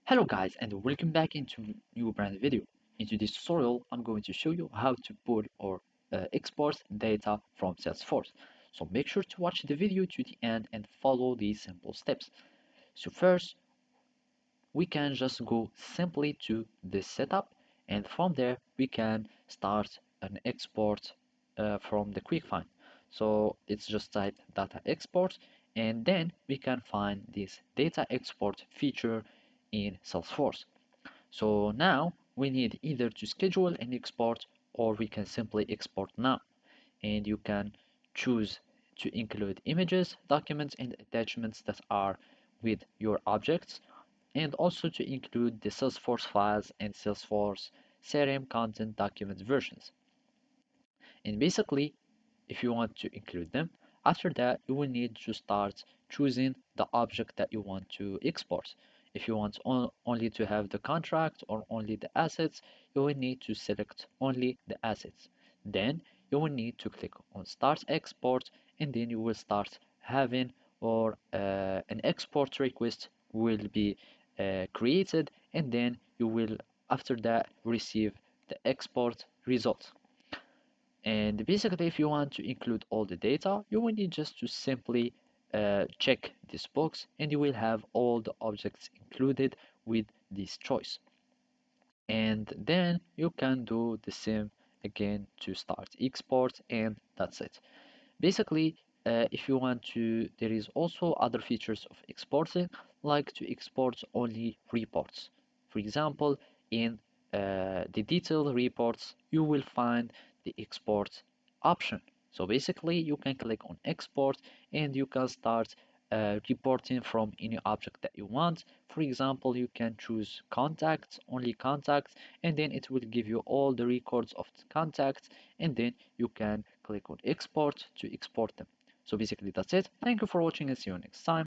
Hello guys and welcome back into new brand video. Into this tutorial I'm going to show you how to pull or export data from Salesforce. So make sure to watch the video to the end and follow these simple steps. So first we can just go simply to the setup and from there we can start an export from the quick find. So it's just type data export and then we can find this data export feature in Salesforce. So now we need either to schedule an export or we can simply export now. And you can choose to include images, documents, and attachments that are with your objects, and also to include the Salesforce files and Salesforce CRM content document versions. And basically, if you want to include them, after that, you will need to start choosing the object that you want to export. If you want only to have the contract or only the assets, you will need to select only the assets. Then you will need to click on Start Export, and then you will start having or an export request will be created, and then you will after that receive the export result. And basically, if you want to include all the data, you will need just to simply check this box and you will have all the objects included with this choice. And then you can do the same again to start export and that's it. Basically, if you want to, there is also other features of exporting, like to export only reports. For example, in the detailed reports, you will find the export option. So basically, you can click on export and you can start reporting from any object that you want. For example, you can choose contacts, only contacts, and then it will give you all the records of the contacts, and then you can click on export to export them. So basically that's it. Thank you for watching and see you next time.